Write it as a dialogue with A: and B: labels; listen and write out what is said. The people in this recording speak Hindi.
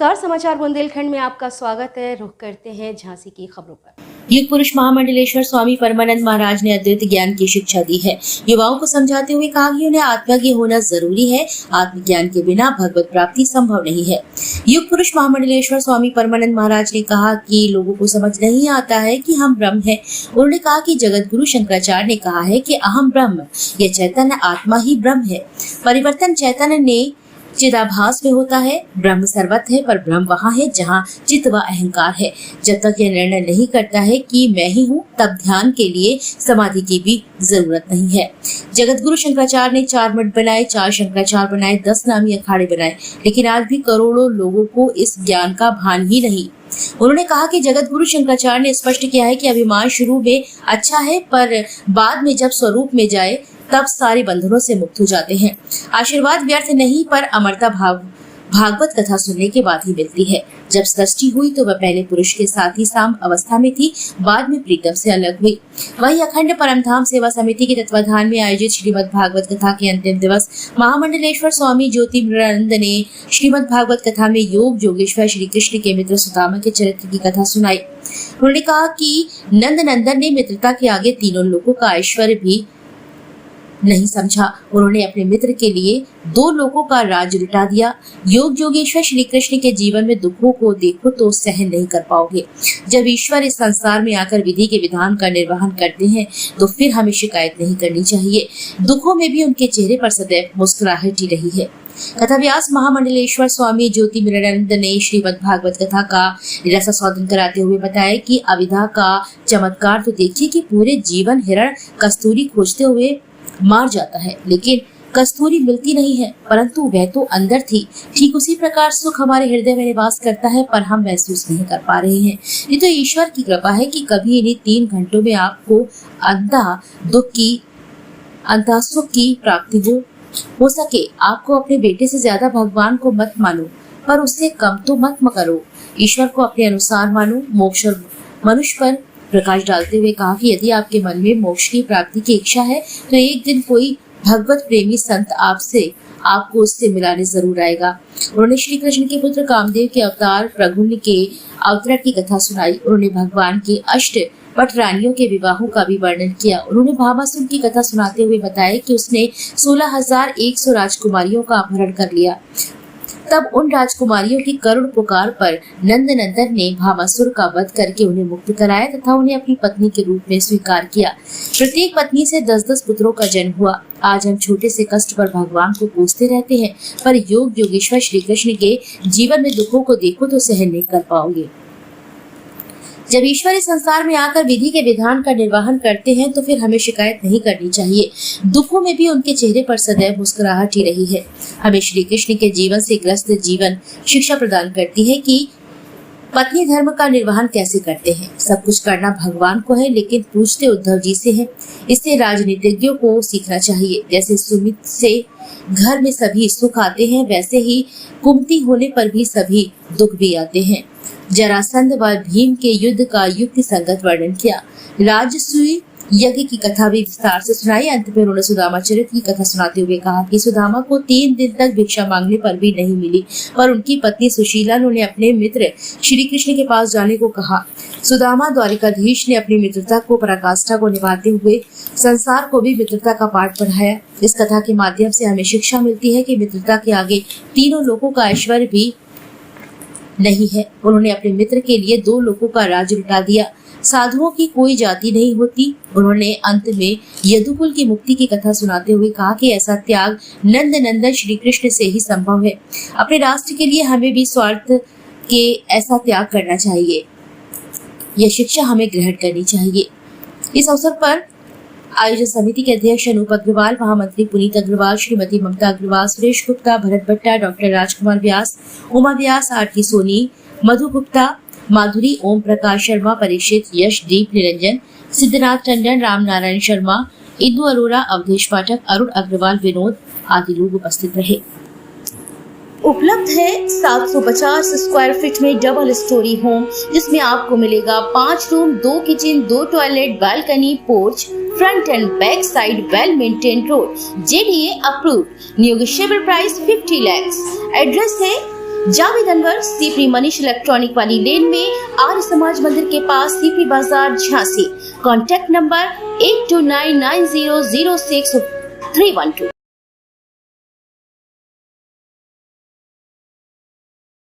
A: नमस्कार, समाचार बुंदेलखंड में आपका स्वागत है। रुख करते हैं झांसी की खबरों पर।
B: युग पुरुष महामंडलेश्वर स्वामी परमानंद महाराज ने अद्वैत ज्ञान की शिक्षा दी है। युवाओं को समझाते हुए कहा कि उन्हें आत्मज्ञ होना जरूरी है। आत्मज्ञान के बिना भगवत प्राप्ति संभव नहीं है। युग पुरुष महामंडलेश्वर स्वामी परमानंद महाराज ने कहा कि लोगों को समझ नहीं आता है कि हम ब्रह्म हैं। उन्होंने कहा कि जगत गुरु शंकराचार्य ने कहा है कि अहम ब्रह्म, यह चैतन्य आत्मा ही ब्रह्म है। परिवर्तन चैतन्य ने चिदाभास में होता है। ब्रह्म सर्वत्र है, पर ब्रह्म वहाँ है जहाँ चित्त व अहंकार है। जब तक यह निर्णय नहीं करता है कि मैं ही हूँ, तब ध्यान के लिए समाधि की भी जरूरत नहीं है। जगत गुरु शंकराचार्य ने 4 मठ बनाए, 4 शंकराचार्य बनाए, 10 नामी अखाड़े बनाए, लेकिन आज भी करोड़ों लोगों को इस ज्ञान का भान ही नहीं। उन्होंने कहा कि जगत गुरु शंकराचार्य ने स्पष्ट किया है कि अभिमान शुरू में अच्छा है, पर बाद में जब स्वरूप में जाए तब सारे बंधनों से मुक्त हो जाते हैं। आशीर्वाद व्यर्थ नहीं, पर अमरता भागवत कथा सुनने के बाद ही मिलती है। जब सृष्टि हुई तो वह पहले पुरुष के साथ ही साम अवस्था में थी, बाद में प्रीतम से अलग हुई। वही अखंड परमधाम सेवा समिति के तत्वाधान में आयोजित श्रीमद् भागवत कथा के अंतिम दिवस महामंडलेश्वर स्वामी ज्योतिर्मयानंद ने श्रीमद् भागवत कथा में योग योगेश्वर श्री कृष्ण के मित्र सुदामा के चरित्र की कथा सुनाई। उन्होंने कहा कि नंद नंदन ने मित्रता के आगे तीनों लोगों का ऐश्वर्य भी नहीं समझा। उन्होंने अपने मित्र के लिए 2 लोगों का राज लुटा दिया। योग योगेश्वर श्री कृष्ण के जीवन में दुखों को देखो तो सहन नहीं कर पाओगे। जब ईश्वर इस संसार में आकर विधि के विधान का निर्वहन करते हैं तो फिर हमें शिकायत नहीं करनी चाहिए। दुखों में भी उनके चेहरे पर सदैव मुस्कुराहट ही रही है। कथा व्यास महामंडलेश्वर स्वामी ज्योतिर्मयानंद ने श्रीमद् भागवत कथा का रसास्वादन कराते हुए बताया कि अविद्या का चमत्कार तो देखिए कि पूरे जीवन हिरण कस्तूरी खोजते हुए मार जाता है, लेकिन कस्तूरी मिलती नहीं है, परंतु वह तो अंदर थी। ठीक उसी प्रकार सुख हमारे हृदय में निवास करता है, पर हम महसूस नहीं कर पा रहे हैं। ये तो ईश्वर की कृपा है कि कभी इन्हीं 3 घंटों में आपको अंतः सुख की प्राप्ति हो सके। आपको अपने बेटे से ज्यादा भगवान को मत मानो, पर उससे कम तो मत करो। ईश्वर को अपने अनुसार मानो। मोक्ष और मनुष्य पर प्रकाश डालते हुए कहा कि यदि आपके मन में मोक्ष की प्राप्ति की इच्छा है तो एक दिन कोई भगवत प्रेमी संत आपको उससे मिलाने जरूर आएगा। उन्होंने श्री कृष्ण के पुत्र कामदेव के अवतार प्रगुण्य के अवतरण की कथा सुनाई। उन्होंने भगवान के 8 पट रानियों के विवाहों का भी वर्णन किया। उन्होंने भामासुर की कथा सुनाते हुए बताया कि उसने 16,100 राजकुमारियों का अपहरण कर लिया। तब उन राजकुमारियों की करुण पुकार पर नंद नंदन ने भामासुर का वध करके उन्हें मुक्त कराया तथा उन्हें अपनी पत्नी के रूप में स्वीकार किया। प्रत्येक पत्नी से 10-10 पुत्रों का जन्म हुआ। आज हम छोटे से कष्ट पर भगवान को पूजते रहते हैं, पर योग योगेश्वर श्री कृष्ण के जीवन में दुखों को देखो तो सहन नहीं कर पाओगे। जब ईश्वर इस संसार में आकर विधि के विधान का निर्वहन करते हैं तो फिर हमें शिकायत नहीं करनी चाहिए। दुखों में भी उनके चेहरे पर सदैव मुस्कुराहट ही रही है। हमें श्री कृष्ण के जीवन से ग्रस्त जीवन शिक्षा प्रदान करती है कि पत्नी धर्म का निर्वहन कैसे करते हैं। सब कुछ करना भगवान को है, लेकिन पूछते उद्धव जी से है। इससे राजनीतिज्ञों को सीखना चाहिए। जैसे सुमित से घर में सभी सुख आते हैं, वैसे ही कुमति होने पर भी सभी दुख भी आते हैं। जरासंध व भीम के युद्ध का युक्ति संगत वर्णन किया। राजसूय यज्ञ की कथा भी विस्तार से सुनाई। अंत में उन्होंने सुदामा चरित्र की कथा सुनाते हुए कहा कि सुदामा को 3 दिन तक भिक्षा मांगने पर भी नहीं मिली, पर उनकी पत्नी सुशीला ने अपने मित्र श्री कृष्ण के पास जाने को कहा। सुदामा द्वारिकाधीश ने अपनी मित्रता को पराकाष्ठा को निभाते हुए संसार को भी मित्रता का पाठ पढ़ाया। इस कथा के माध्यम से हमें शिक्षा मिलती है कि मित्रता के आगे तीनों लोगों का ऐश्वर्य भी नहीं है। उन्होंने अपने मित्र के लिए 2 लोगों का राज लुटा दिया। साधुओं की कोई जाति नहीं होती। उन्होंने अंत में यदुकुल की मुक्ति की कथा सुनाते हुए कहा कि ऐसा त्याग नंद नंदन श्री कृष्ण से ही संभव है। अपने राष्ट्र के लिए हमें भी स्वार्थ के ऐसा त्याग करना चाहिए। यह शिक्षा हमें ग्रहण करनी चाहिए। इस अवसर पर आयोजन समिति के अध्यक्ष अनूप अग्रवाल, महामंत्री पुनीत अग्रवाल, श्रीमती ममता अग्रवाल, सुरेश गुप्ता, भरत भट्टा, डॉक्टर राजकुमार व्यास, उमा व्यास, आरती सोनी, मधु गुप्ता, माधुरी, ओम प्रकाश शर्मा, परीक्षित, यश, दीप निरंजन, सिद्धनाथ टंडन, राम नारायण शर्मा, इंदु अरोरा, अवधेश पाठक, अरुण अग्रवाल, विनोद आदि लोग उपस्थित रहे। उपलब्ध है 750 स्क्वायर फीट में डबल स्टोरी होम, जिसमें आपको मिलेगा 5 room, 2 kitchen, 2 toilet, balcony, porch, front end back side, well maintain road, JDA approved, negotiable price 50 lakhs। Address है
C: जावेद अनवर, सीपी मनीष इलेक्ट्रॉनिक वाली लेन में, आर्य समाज मंदिर के पास, सीपी बाजार, झांसी। Contact number 8299006312।